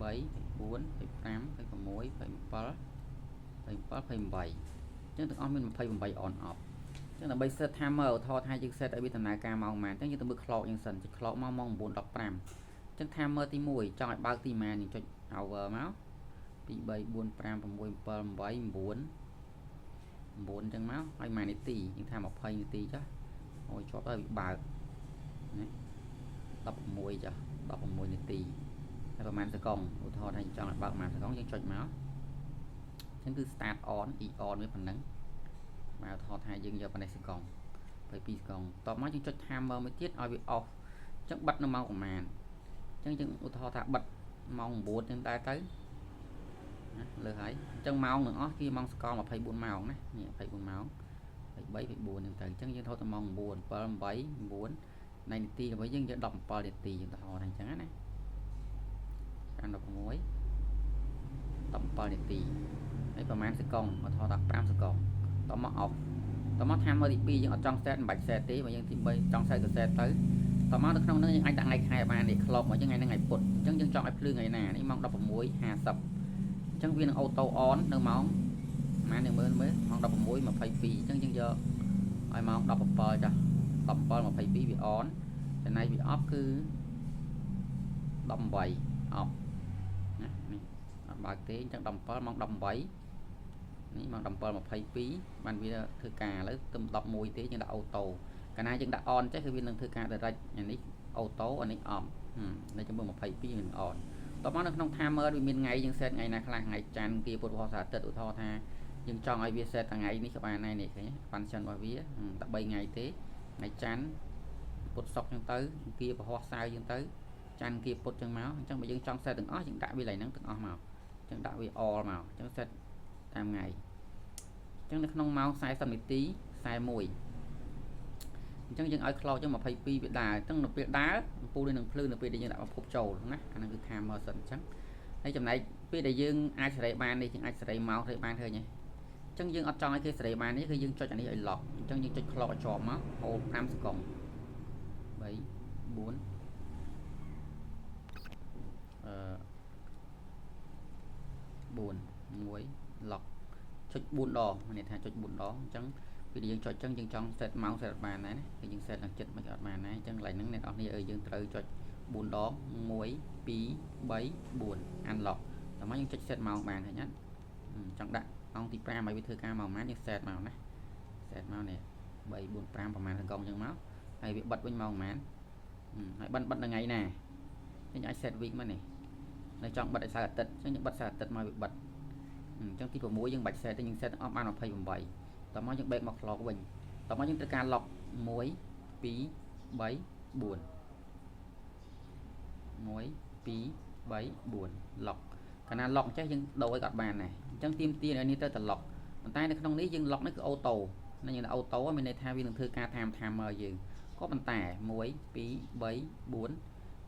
24 25 26 27 27 28 ចឹងទាំងអស់មាន28 on off ចឹងដើម្បី set timer ឧទាហរណ៍ថាយើង set ឲ្យវាដំណើរការម៉ោងប៉ុន្មានចឹងយើងទៅមើល clock យ៉ាងសិន clock មកម៉ោង 9:15 ចឹង timer ទី 1 ចង់ឲ្យបើកទីម៉ានយើងចុច hour មក 2 3 4 5 6 7 8 9 9ចឹងមកហើយម៉ាននាទីយើងថា20នាទីចុះឲ្យជាប់ឲ្យវាបើកណា16ចុះ16នាទី ហើយប្រហែលសកុងឧទាហរណ៍ថាចង់ឲ្យបើកប្រហែលសកុងយើងចុចមកអញ្ចឹងគឺ start on on វាប៉ុណ្ណឹងមកឧទាហរណ៍ថាយើងយកប៉ុណ្ណេះសកុង22សកុងតមកយើងចុច timer មួយទៀតឲ្យវា off អញ្ចឹងបិទនៅម៉ោងប្រហែលអញ្ចឹងយើងឧទាហរណ៍ថាបិទម៉ោង9ចឹងដែរទៅណាលើហើយអញ្ចឹងម៉ោងទាំងអស់គឺម៉ោងសកល24ម៉ោងណានេះ24ម៉ោង23 24ហ្នឹងទៅអញ្ចឹងយើងថតទៅម៉ោង9 7 8 9នៃនាទីដើម្បីយើងយក17នាទីយើងទៅហៅថាអញ្ចឹងណា16 17នាទីហើយប្រហែលសកុងមកថតដល់5សកុងតមក off តមកថាមើលទី2យើងអត់ចង់ set មិនបាច់ set ទេបើយើងទី3ចង់ set ក៏ set ទៅតមកនៅក្នុងនោះយើងអាចដាក់ថ្ងៃខែបាននេះ clock មកយើងថ្ងៃហ្នឹងថ្ងៃពុធអញ្ចឹងយើងចង់ឲ្យភ្លឺថ្ងៃណានេះម៉ោង 16:50 អញ្ចឹងវានឹង auto on នៅម៉ោងម៉ានយើងមើលម៉ោង 16:22 អញ្ចឹងយើងយកឲ្យម៉ោង 17 ចាស់ 17:22 វា on ចំណែកវា off គឺ 18 off ណានេះអត់បើកទេអញ្ចឹង17ម៉ោង 18នេះម៉ោង 17:22 បានវាធ្វើការឥឡូវទៅ11ទេយើងដាក់ auto កាលណាយើងដាក់ on ចេះគឺវានឹងធ្វើការ direct អានេះ auto អានេះ off នៅចំនួន22មាន on តមកនៅក្នុង timer វាមានថ្ងៃយើង set ថ្ងៃណាខ្លះថ្ងៃច័ន្ទkia ពុធវស្សាអាទិត្យឧទាហរណ៍ថាយើងចង់ឲ្យវា set ថ្ងៃនេះក៏បានដែរនេះឃើញ function របស់វាតែ3ថ្ងៃទេថ្ងៃច័ន្ទពុធសុក្រអញ្ចឹងទៅkia ពហុសៅរ៍អញ្ចឹងទៅច័ន្ទkia ពុធអញ្ចឹងមកអញ្ចឹងបើយើងចង់ set ទាំងអស់យើងដាក់វាឡើងហ្នឹងទាំងអស់មកអញ្ចឹងដាក់វា all មកអញ្ចឹង set តាមថ្ងៃអញ្ចឹងនៅក្នុងម៉ោង40នាទី41អញ្ចឹងយើងឲ្យ clock ចឹង22វាដើរអញ្ចឹងនៅពេលដើរអំពូលនេះនឹងភ្លឺនៅពេលដែលយើងដាក់ប្រភពចូលណាអាហ្នឹងគឺ timer set អញ្ចឹងហើយចំណែកពេលដែលយើងអាចសេរីបាននេះយើងអាចសេរីម៉ោងសេរីបានឃើញទេអញ្ចឹងយើងអត់ចង់ឲ្យគេសេរីបាននេះគឺយើងចុចអានេះឲ្យ lock អញ្ចឹងយើងចុច clock ឲ្យជាប់មក hold 5សកុង3 4 1 lock ចុច4ដងនេះថាចុច4ដងអញ្ចឹងពេលយើងចុចអញ្ចឹងយើងចង់ set ម៉ោង set បានដែរណាគឺយើង set ឡើងចិត្តមិនអត់បានដែរអញ្ចឹងកន្លែងហ្នឹងអ្នកនរគ្នាយើងត្រូវចុច4ដង1 2 3 4 unlock តែមកយើងចុច set ម៉ោងបានឃើញអត់ចង់ដាក់ម៉ោងទី5ឲ្យវាធ្វើការម៉ោងប៉ុន្មានយើង set មកណា set មកនេះ3 4 5ប្រហែលសកុងអញ្ចឹងមកហើយវាបិទវិញម៉ោងប៉ុន្មានហើយបិទថ្ងៃណាយើងអាច set week មកនេះនៅចង់បិទឲ្យសៅរ៍អាទិត្យអញ្ចឹងយើងបិទសៅរ៍អាទិត្យមកវាបិទអញ្ចឹងទី6យើងបាច់ set ទេយើង set ទាំងអស់បាន28តមកយើងបែកមក clock វិញតមកយើងត្រូវការ lock 1 2 3 4 1 2 3 4 lock កាលណា lock ចេះយើងដូរឲ្យគាត់បានដែរអញ្ចឹងទៀមទានេះទៅ lock ប៉ុន្តែនៅក្នុងនេះយើង lock នេះគឺ auto ណាយើង auto មានន័យថាវានឹងធ្វើការ timer យើងក៏ប៉ុន្តែ1 2 3 4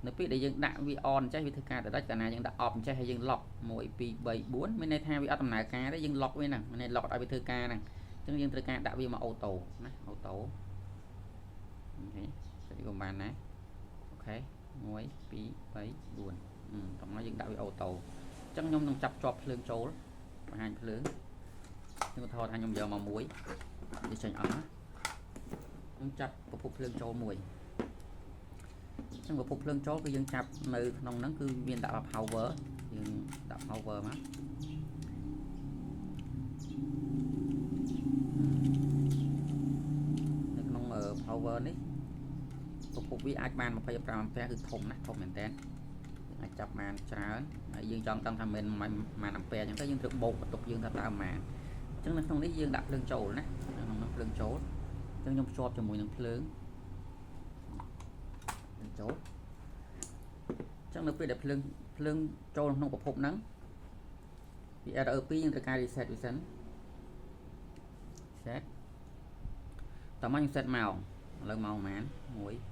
នៅពេលដែលយើងដាក់វា on ចេះវាធ្វើការដដែលកាលណាយើងដាក់ off ចេះហើយយើង lock 1 2 3 4មានន័យថាវាអត់ដំណើរការទេយើង lock វាហ្នឹងមានន័យ lock ឲ្យវាធ្វើការហ្នឹងអញ្ចឹងយើងត្រូវការដាក់វាមក auto ណា auto អូខេតែវាបានណាអូខេ1 2 3 4តំណយើងដាក់វា auto អញ្ចឹងខ្ញុំនឹងចាប់ជាប់ភ្លើងចូលបង្ហាញភ្លើងខ្ញុំឧទាហរណ៍ថាខ្ញុំយកមក1វាចេញអស់ណាខ្ញុំចាប់ប្រភពភ្លើងចូល1ចឹងប្រភពភ្លើងចូលគឺយើងចាប់នៅក្នុងហ្នឹងគឺមានដាក់ power យើងដាក់ power មកនៅក្នុង power នេះប្រភពវាអាចបាន25អាំពែគឺធំណាស់ធំមែនតើអាចចាប់បានច្រើនហើយយើងចង់ដឹងថាមិនអាំពែអញ្ចឹងទៅយើងត្រូវបូកបន្ទុកយើងថាតើប៉ុន្មានអញ្ចឹងនៅក្នុងនេះយើងដាក់ភ្លើងចូលណាក្នុងនោះភ្លើងចូលអញ្ចឹងខ្ញុំភ្ជាប់ជាមួយនឹងភ្លើងចូលអញ្ចឹងនៅពេលដែលភ្លើងចូលក្នុងប្រភពហ្នឹងវា error 2យើងត្រូវការ reset វាសិន set តើមកខ្ញុំ set ម៉ោងឥឡូវម៉ោងប៉ុន្មាន1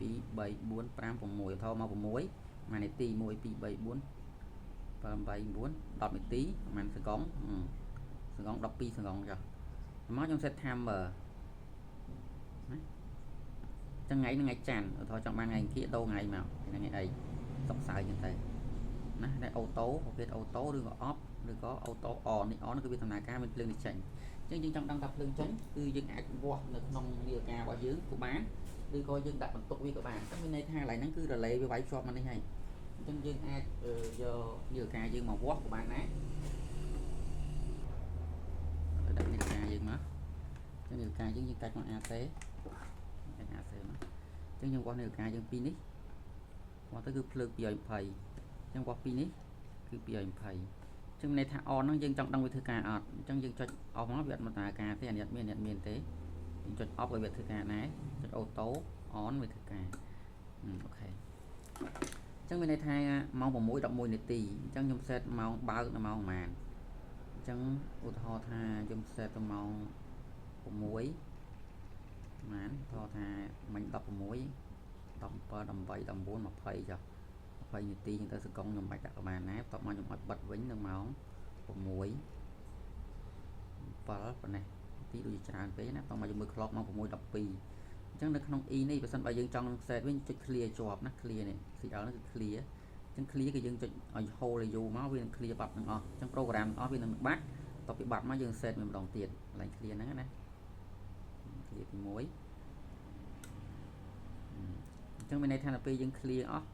2 3 4 5 6ថតមក6មួយនាទី1 2 3 4 7 8 9 10នាទីប្រហែលសកុង12សកុងចុះមកខ្ញុំ set timer ណាចឹងថ្ងៃនឹងថ្ងៃច័ន្ទឧទាហរណ៍ចង់បានថ្ងៃអង្គារដូរថ្ងៃមកថ្ងៃអីសុក្រសៅរ៍អញ្ចឹងទៅណាតែអូតូប្រភេទអូតូឬក៏ off ឬក៏អូតូ on នេះ on គឺវាដំណើរការមានភ្លើងនេះចេញអញ្ចឹងយើងចង់ដឹងថាភ្លើងចេញគឺយើងអាចវាស់នៅក្នុងនាឡិការបស់យើងក៏បានឬក៏យើងដាក់បន្ទុកវាក៏បានតែមានន័យថាកន្លែងហ្នឹងគឺ relay វាវាយភ្ជាប់មកនេះហើយអញ្ចឹងយើងអាចយកនាឡិកាយើងមកវាស់ក៏បានដែរដាក់នាឡិកាយើងមកអញ្ចឹងនាឡិកាយើងកាច់មក AC កាច់ AC មកអញ្ចឹងយើងវាស់នាឡិកាយើងពីនេះមកទៅគឺភ្លើង220 ចឹងបោះពីនេះគឺ220ចឹងន័យថា on ហ្នឹងយើងចង់ដឹងវាធ្វើការអត់ចឹងយើងចុច off មកវាអត់ដំណើរការទេអានេះអត់មានទេយើងចុច off ឲ្យវាធ្វើការដែរចុច auto on វាធ្វើការអូខេចឹងមានន័យថាម៉ោង6:11នាទីអញ្ចឹងខ្ញុំ set ម៉ោងបើកដល់ម៉ោងប៉ុន្មានអញ្ចឹងឧទាហរណ៍ថាខ្ញុំ set ទៅម៉ោង6ប៉ុន្មានឧទាហរណ៍ថាមិញ16 17 18 19 20ចុះ20នាទីអញ្ចឹងទៅសកុងខ្ញុំបាច់ដាក់ប្រហែលណាបន្ទាប់មកខ្ញុំឲ្យបិទវិញនៅម៉ោង6 7ប៉ុណ្ណេះទីដូចច្រើនពេកណាបន្ទាប់មកយើងមើល clock ម៉ោង6:12អញ្ចឹងនៅក្នុង e នេះបើសិនបើយើងចង់ set វិញចុច clear ជាប់ណា clear នេះ CL នេះគឺ clear អញ្ចឹង clear គឺយើងចុចឲ្យ hold ឲ្យយូរមកវានឹង clear បាត់ទាំងអស់អញ្ចឹង program អស់វានឹងបាត់បន្ទាប់ពីបាត់មកយើង set វាម្ដងទៀតកន្លែង clear ហ្នឹងណា clear ទី1អញ្ចឹងមានន័យថាដល់ពេលយើង clear អស់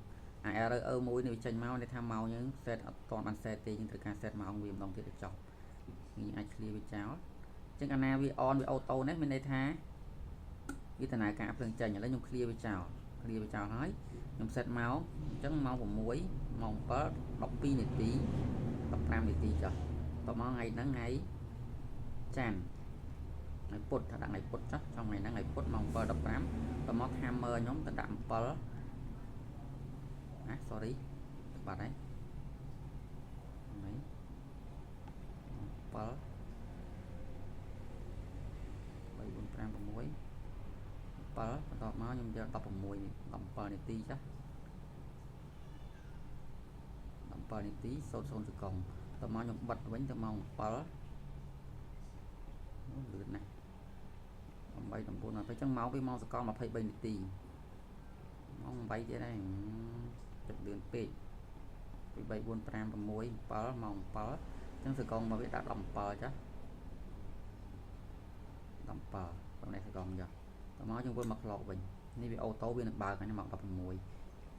អា error មួយនេះវាចេញមកន័យថាម៉ោងយើង set អត់ទាន់បាន set ទេយើងត្រូវការ set ម៉ោងវាម្ដងទៀតឲ្យចប់យើងអាច clear វាចោលអញ្ចឹងកាលណាវា on វា auto នេះមានន័យថាវាដំណើរការភ្លើងចេញឥឡូវខ្ញុំ clear វាចោលហើយខ្ញុំ set ម៉ោងអញ្ចឹងម៉ោង6ម៉ោង7 12នាទី15នាទីចុះតមកថ្ងៃហ្នឹងថ្ងៃច័ន្ទថ្ងៃពុធថាដាក់ថ្ងៃពុធចុះtrong ថ្ងៃហ្នឹងថ្ងៃពុធម៉ោង7:15តមក timer ខ្ញុំទៅដាក់7sorry បាត់ហើយ7 3 4 5 6 7បន្ទាប់មកខ្ញុំយក16 17នាទីចាស់17នាទី00សកុងតមកខ្ញុំបិទវិញទៅម៉ោង7លឿនណាស់8 9 20អញ្ចឹងមកវាម៉ោងសកល23នាទីម៉ោង8ទៀតហើយចិត្តលឿនពេកពី3 4 5 6 7ម៉ោង7អញ្ចឹងសកលមកវាដាក់17ចាស់17បងនេះសកលចាស់តមកយើងវិលមក clock វិញនេះវា auto វានឹងបើកហ្នឹងម៉ោង16អញ្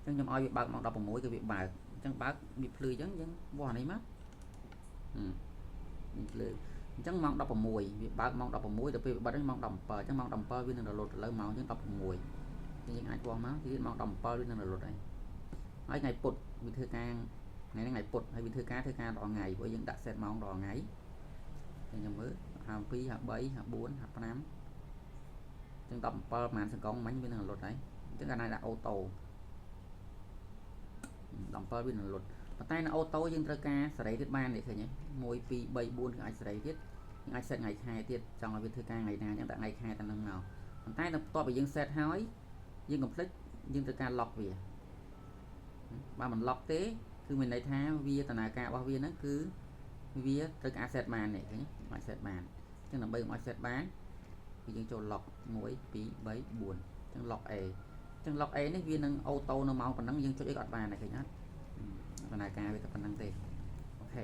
ចឹងខ្ញុំឲ្យវាបើកម៉ោង16គឺវាបើកអញ្ចឹងបើកវាភ្លឺអញ្ចឹងយើងបោះអានេះមកនេះភ្លឺអញ្ចឹងម៉ោង16វាបើកម៉ោង16ទៅពេលវាបិទហ្នឹងម៉ោង17អញ្ចឹងម៉ោង17វានឹងរលត់ទៅលើម៉ោងអញ្ចឹង16យើងអាចបោះមកទៀតម៉ោង17វានឹងរលត់ហើយថ្ងៃពុធវាធ្វើការថ្ងៃហ្នឹងថ្ងៃពុធហើយវាធ្វើការរាល់ថ្ងៃព្រោះយើងដាក់ set ម៉ោងរាល់ថ្ងៃខ្ញុំមើល52 53 54 55ចឹង17ប្រហែលសកុងមិញវានឹងរលត់ហើយអញ្ចឹងកាលណាដាក់ auto 17វានឹងរលត់ប៉ុន្តែនៅ auto យើងត្រូវការសេរីទៀតបាននេះឃើញទេ1 2 3 4គឺអាចសេរីទៀតយើងអាច set ថ្ងៃខែទៀតចង់ឲ្យវាធ្វើការថ្ងៃណាអញ្ចឹងដាក់ថ្ងៃខែទៅនឹងមកប៉ុន្តែបន្ទាប់ពីយើង set ហើយយើងកុំភ្លេចយើងត្រូវការ lock វាបើមិន lock ទេគឺមានន័យថាវាដំណើរការរបស់វាហ្នឹងគឺវាត្រូវការ set បាននេះឃើញអាច set បានអញ្ចឹងដើម្បីឲ្យ set បានគឺយើងចូល lock 1 2 3 4អញ្ចឹង lock A អញ្ចឹង lock A នេះវានឹង auto នៅម៉ោងប៉ុណ្ណឹងយើងចុចអីក៏អត់បានដែរឃើញអត់ដំណើរការវាតែប៉ុណ្ណឹងទេអូខេ